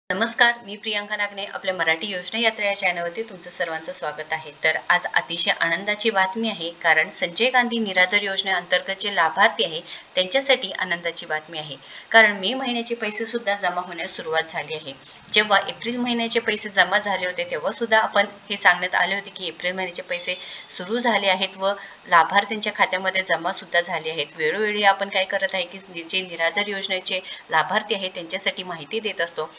नमस्कार, मी प्रियांका नागने. आपल्या मराठी योजना यात्रा या चॅनलवरती तुमचं सर्वांचं स्वागत आहे. तर आज अतिशय आनंदाची बातमी आहे, कारण संजय गांधी निराधार योजनेअंतर्गत जे लाभार्थी आहे त्यांच्यासाठी आनंदाची बातमी आहे. कारण मे महिन्याचे पैसे सुद्धा जमा होण्यास सुरुवात झाली आहे. जेव्हा एप्रिल महिन्याचे पैसे जमा झाले होते तेव्हा सुद्धा आपण हे सांगण्यात आले होते की एप्रिल महिन्याचे पैसे सुरू झाले आहेत व लाभार्थ्यांच्या खात्यामध्ये जमा सुद्धा झाले आहेत. वेळोवेळी आपण काय करत आहे की जे निराधार योजनेचे लाभार्थी आहेत त्यांच्यासाठी माहिती देत असतो.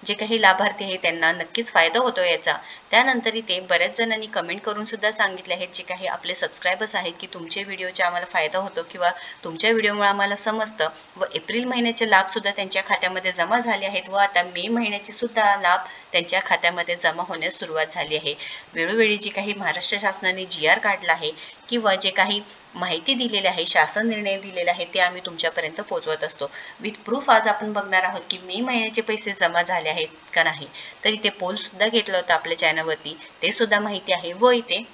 जे काही लाभार्थी आहे त्यांना नक्कीच फायदा होतो याचा. त्यानंतर इथे बऱ्याच जणांनी कमेंट करून सुद्धा सांगितले आहेत, जे काही आपले सबस्क्रायबर्स आहेत, की तुमच्या व्हिडिओचा आम्हाला फायदा होतो किंवा तुमच्या व्हिडिओमुळे आम्हाला समजतं व एप्रिल महिन्याचे लाभ सुद्धा त्यांच्या खात्यामध्ये जमा झाले आहेत व आता मे महिन्याचे सुद्धा लाभ त्यांच्या खात्यामध्ये जमा होण्यास सुरुवात झाली आहे. वेळोवेळी जी काही महाराष्ट्र शासनाने GR काढला आहे किंवा जे काही माहिती दिलेली आहे, शासन निर्णय दिलेले आहे, ते आम्ही तुमच्यापर्यंत पोहोचवत असतो. विथ प्रूफ आज आपण बघणार आहोत की मे महिन्याचे पैसे जमा झाले आहेत का नाही. तर इथे पोल सुद्धा घेतलं होतं आपल्या चॅनलवरती, ते सुद्धा माहिती आहे. व इथे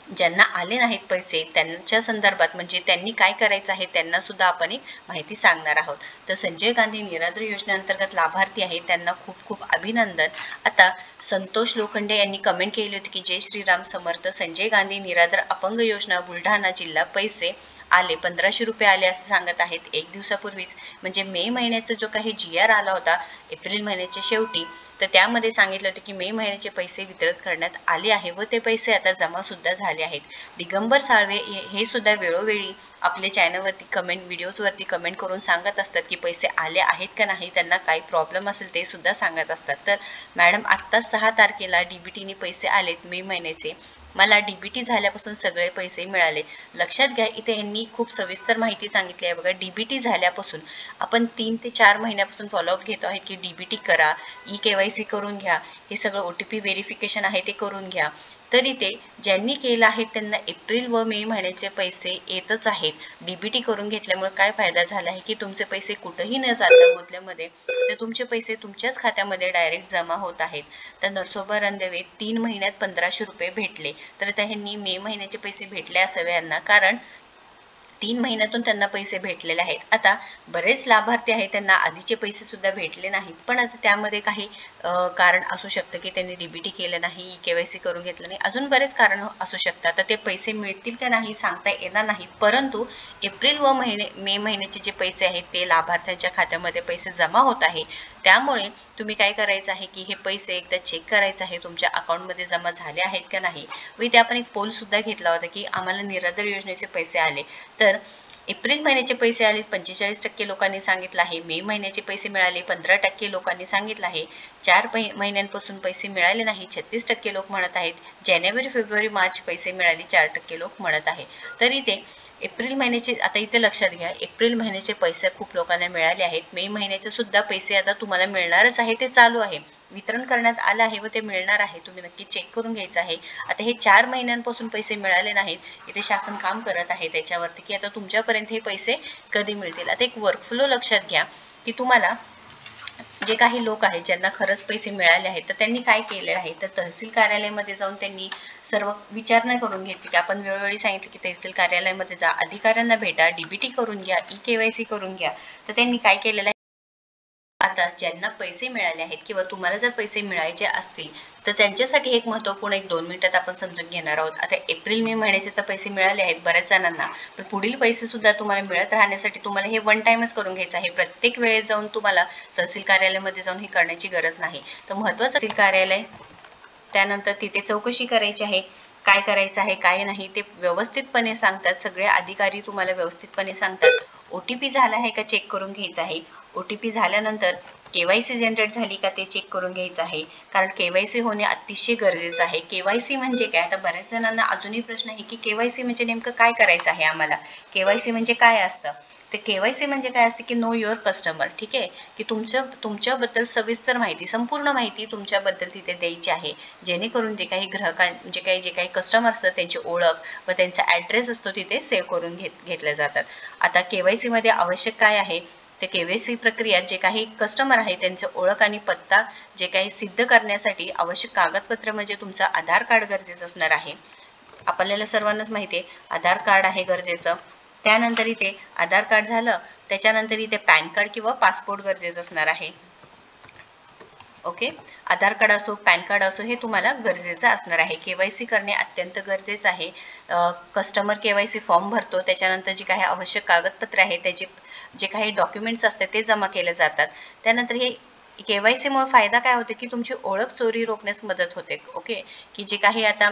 ज्यांना आले नाहीत पैसे त्यांच्या संदर्भात म्हणजे त्यांनी काय करायचं आहे त्यांना सुद्धा आपण एक माहिती सांगणार आहोत. तर संजय गांधी निराधार योजनेअंतर्गत लाभार्थी आहे त्यांना खूप खूप अभिनंदन. आता संतोष लोखंडे यांनी कमेंट केली होती की जय श्रीराम समर्थ. संजय गांधी निराधार अपंग योजना बुलढाणा जिल्हा पैसे आले 1500 रुपये आले असं सांगत आहेत. एक दिवसापूर्वीच म्हणजे मे महिन्याचा जो काही GR आला होता एप्रिल महिन्याच्या शेवटी, तर त्यामध्ये सांगितलं होतं की मे महिन्याचे पैसे वितरित करण्यात आले आहे व ते पैसे आता जमा सुद्धा झाले आहेत. दिगंबर साळवे हे सुद्धा वेळोवेळी आपल्या चॅनलवरती व्हिडिओजवरती कमेंट करून सांगत असतात की पैसे आले आहेत का नाही, त्यांना काही प्रॉब्लेम असेल ते सुद्धा सांगत असतात. तर मॅडम आत्ता 6 तारखेला DBTने पैसे आलेत मे महिन्याचे. मला DBT झाल्यापासून सगळे पैसे मिळाले. लक्षात घ्या, इथे यांनी खूप सविस्तर माहिती सांगितली आहे बघा. DBT झाल्यापासून आपण 3 ते 4 महिन्यापासून फॉलोअप घेतो आहे की DBT करा, KYC करून घ्या, हे सगळं OTP व्हेरिफिकेशन आहे ते करून घ्या. तरी ते ज्यांनी केलं आहे त्यांना एप्रिल व मे महिन्याचे पैसे येतच आहेत. DBT करून घेतल्यामुळे काय फायदा झाला आहे की तुमचे पैसे कुठेही न जाता मोजल्यामध्ये तर तुमचे पैसे तुमच्याच खात्यामध्ये डायरेक्ट जमा होत आहेत. तर नरसोबा रणदिवे 3 महिन्यात 1500 रुपये भेटले. तर त्यांनी मे महिन्याचे पैसे भेटले असावे यांना, कारण 3 महिन्यातून त्यांना पैसे भेटलेले आहेत. आता बरेच लाभार्थी आहेत त्यांना आधीचे पैसे सुद्धा भेटले नाहीत, पण आता त्यामध्ये काही कारण असू शकतं की त्यांनी DBT केलं नाही, KYC करून घेतलं नाही, अजून बरेच कारण असू शकतात. तर ते पैसे मिळतील का नाही सांगता येणार नाही, परंतु एप्रिल व मे महिन्याचे जे पैसे आहेत ते लाभार्थ्यांच्या खात्यामध्ये पैसे जमा होत आहे. त्यामुळे तुम्ही काय करायचं आहे की हे पैसे एकदा चेक करायचं आहे तुमच्या अकाउंटमध्ये जमा झाले आहेत का नाही. व इथे आपण एक पोल सुद्धा घेतला होता की आम्हाला निराधार योजनेचे पैसे आले. तर एप्रिल महिन्याचे पैसे आले 45% लोकांनी सांगितलं आहे. मे महिन्याचे पैसे मिळाले 15% लोकांनी सांगितलं आहे. 4 महिन्यांपासून पैसे मिळाले नाही 36% लोक म्हणत आहेत. जानेवारी फेब्रुवारी मार्च पैसे मिळाले 4% लोक म्हणत आहे. तरी ते एप्रिल महिन्याचे, आता इथे लक्षात घ्या, एप्रिल महिन्याचे पैसे खूप लोकांना मिळाले आहेत. मे महिन्याचे सुद्धा पैसे आता तुम्हाला मिळणारच आहे, ते चालू आहे, वितरण करण्यात आलं आहे व ते मिळणार आहे. तुम्ही नक्की चेक करून घ्यायचं आहे. आता हे 4 महिन्यांपासून पैसे मिळाले नाहीत, इथे शासन काम करत आहे त्याच्यावरती की आता तुमच्यापर्यंत हे पैसे कधी मिळतील. आता एक वर्कफ्लो लक्षात घ्या की तुम्हाला जे काही लोक आहेत ज्यांना खरंच पैसे मिळाले आहेत तर त्यांनी काय केलेलं आहे, तर तहसील कार्यालयामध्ये जाऊन त्यांनी सर्व विचारणा करून घेतली की आपण वेळोवेळी सांगितलं की तहसील कार्यालयामध्ये जा, अधिकाऱ्यांना भेटा, DBT करून घ्या, KYC करून घ्या. तर त्यांनी काय केलेलं आहे, आता ज्यांना पैसे मिळाले आहेत किंवा तुम्हाला जर पैसे मिळायचे असतील तर त्यांच्यासाठी एक महत्त्वपूर्ण 1-2 मिनिटात आपण समजून घेणार आहोत. आता एप्रिल मे महिन्याचे तर पैसे मिळाले आहेत बऱ्याच जणांना, पण पुढील पैसे सुद्धा तुम्हाला मिळत राहण्यासाठी तुम्हाला हे 1 टाइमच करून घ्यायचं आहे. प्रत्येक वेळेस जाऊन तुम्हाला तहसील कार्यालयामध्ये जाऊन हे करण्याची गरज नाही. तर महत्त्वाचं तहसील कार्यालय, त्यानंतर तिथे चौकशी करायची आहे, काय करायचं आहे काय नाही ते व्यवस्थितपणे सांगतात. सगळे अधिकारी तुम्हाला व्यवस्थितपणे सांगतात. OTP झाला आहे का चेक करून घ्यायचं आहे. OTP झाल्यानंतर KYC जनरेट झाली का ते चेक करून घ्यायचं आहे, कारण KYC होणे अतिशय गरजेचं आहे. KYC म्हणजे काय, आता बऱ्याच जणांना अजूनही प्रश्न आहे की KYC म्हणजे नेमकं काय करायचं आहे आम्हाला, KYC म्हणजे काय असतं. तर KYC म्हणजे काय असते की नो युअर कस्टमर. ठीक आहे, की तुमच्याबद्दल सविस्तर माहिती, संपूर्ण माहिती तुमच्याबद्दल तिथे द्यायची आहे, जेणेकरून जे काही जे काही कस्टमर असतात त्यांची ओळख व त्यांचा ॲड्रेस असतो तिथे सेव्ह करून घेतल्या जातात. आता KYC मध्ये आवश्यक काय आहे, ते KYC प्रक्रियात जे काही कस्टमर आहे त्यांचं ओळख आणि पत्ता जे काही सिद्ध करण्यासाठी आवश्यक कागदपत्र म्हणजे तुमचं आधार कार्ड गरजेचं असणार आहे. आपल्याला सर्वांनाच माहिती आहे आधार कार्ड आहे गरजेचं. त्यानंतर इथे आधार कार्ड झालं, त्याच्यानंतर इथे पॅन कार्ड किंवा पासपोर्ट गरजेचं असणार आहे. ओके, आधार कार्ड असो, पॅन कार्ड असो, हे तुम्हाला गरजेचं असणार आहे. KYC करणे अत्यंत गरजेचं आहे. कस्टमर KYC फॉर्म भरतो, त्याच्यानंतर जी काही आवश्यक कागदपत्रे आहेत, त्याचे जे काही डॉक्युमेंट्स असतात ते जमा केले जातात. त्यानंतर हे KYC मुळे फायदा काय होते की तुमची ओळख चोरी रोखण्यास मदत होते. ओके, की जे काही आता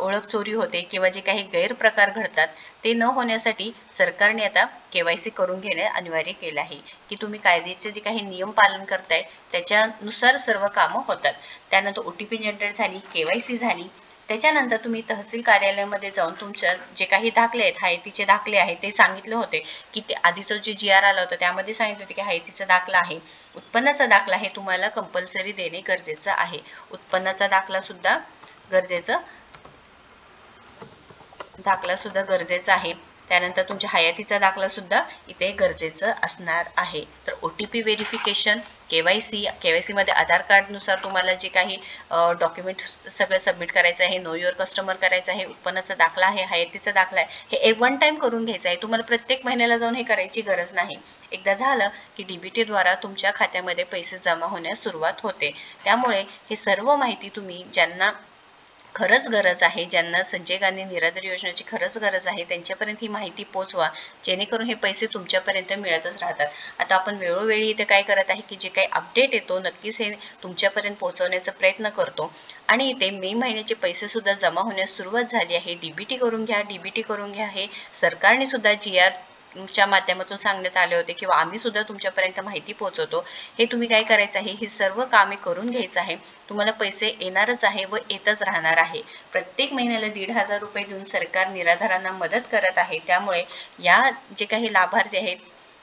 ओळख चोरी होते किंवा जे काही गैरप्रकार घडतात ते न होण्यासाठी सरकारने आता KYC करून घेणे अनिवार्य केले आहे, की तुम्ही कायद्याचे जे काही नियम पालन करताय त्याच्यानुसार सर्व कामं होतात. त्यानंतर OTP जनरेट झाली, KYC झाली, त्याच्यानंतर तुम्ही तहसील कार्यालयामध्ये जाऊन तुमच्या जे काही दाखले आहेत, हायतीचे दाखले आहेत, ते सांगितले होते की ते आधीचं जे GR आलं होतं त्यामध्ये सांगितलं होते की हायतीचा दाखला आहे, उत्पन्नाचा दाखला हे तुम्हाला कंपल्सरी देणे गरजेचं आहे. उत्पन्नाचा दाखला सुद्धा गरजेचा आहे. त्यानंतर तुमच्या हयातीचा दाखला सुद्धा इथे गरजेचं असणार आहे. तर OTP व्हेरिफिकेशन, KYC मध्ये आधार कार्डनुसार तुम्हाला जे काही डॉक्युमेंट सगळं सबमिट करायचं आहे, नो युअर कस्टमर करायचं आहे, उत्पन्नाचा दाखला आहे, हयातीचा दाखला आहे, हे वन टाइम करून घ्यायचं आहे. तुम्हाला प्रत्येक महिन्याला जाऊन हे करायची गरज नाही. एकदा झालं की DBT द्वारा तुमच्या खात्यामध्ये पैसे जमा होण्यास सुरुवात होते. त्यामुळे हे सर्व माहिती तुम्ही ज्यांना खरंच गरज आहे, ज्यांना संजय गांधी निराधार योजनेची खरंच गरज आहे, त्यांच्यापर्यंत ही माहिती पोहोचवा, जेणेकरून हे पैसे तुमच्यापर्यंत मिळतच राहतात. आता आपण वेळोवेळी इथे काय करत आहे की जे काही अपडेट येतो नक्कीच हे तुमच्यापर्यंत पोहोचवण्याचा प्रयत्न करतो. आणि इथे मे महिन्याचे पैसे सुद्धा जमा होण्यास सुरुवात झाली आहे. DBT करून घ्या हे सरकारने सुद्धा GR च्या माध्यमातून सांगण्यात आले होते किंवा आम्ही सुद्धा तुमच्यापर्यंत माहिती पोहोचवतो. हे तुम्ही काय करायचं आहे, ही सर्व कामे करून घ्यायचं आहे. तुम्हाला पैसे येणारच आहे व येतच राहणार आहे. प्रत्येक महिन्याला 1,500 रुपये देऊन सरकार निराधारांना मदत करत आहे. त्यामुळे या जे काही लाभार्थी आहेत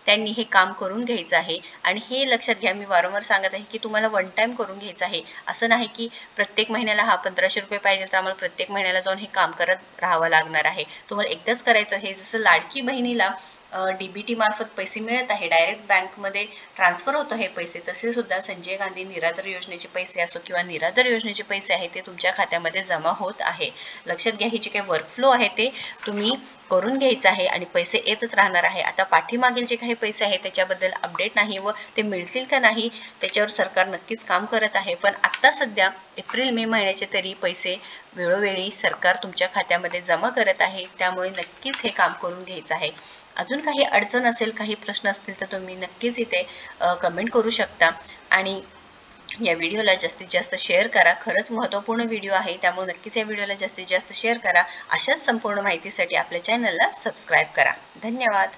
त्यांनी हे काम करून घ्यायचं आहे. आणि हे लक्षात घ्या, मी वारंवार सांगत आहे की तुम्हाला वन टाइम करून घ्यायचं आहे. असं नाही की प्रत्येक महिन्याला 1,500 रुपये पाहिजे तर आम्हाला प्रत्येक महिन्याला जाऊन हे काम करत राहावं लागणार आहे. तुम्हाला एकदाच करायचं आहे. जसं लाडकी बहिणीला DBT मार्फत पैसे मिळत आहे, डायरेक्ट बँकमध्ये ट्रान्सफर होतं हे पैसे, तसे सुद्धा संजय गांधी निराधार योजनेचे पैसे असो किंवा निराधार योजनेचे पैसे आहे ते तुमच्या खात्यामध्ये जमा होत आहे. लक्षात घ्या, ही जे काही वर्कफ्लो आहे ते तुम्ही करून घ्यायचं आहे आणि पैसे येतच राहणार आहे. आता पाठीमागील जे काही पैसे आहे त्याच्याबद्दल अपडेट नाही व ते मिळतील का नाही त्याच्यावर सरकार नक्कीच काम करत आहे. पण आत्ता सध्या एप्रिल मे महिन्याचे तरी पैसे वेळोवेळी सरकार तुमच्या खात्यामध्ये जमा करत आहे. त्यामुळे नक्कीच हे काम करून घ्यायचं आहे. अजून काही अडचण असेल, काही प्रश्न असतील तर तुम्ही नक्कीच इथे कमेंट करू शकता. आणि या व्हिडिओला जास्तीत जास्त शेअर करा. खरंच महत्त्वपूर्ण व्हिडिओ आहे, त्यामुळे नक्कीच या व्हिडिओला जास्तीत जास्त शेअर करा. अशाच संपूर्ण माहितीसाठी आपल्या चॅनलला सबस्क्राईब करा. धन्यवाद.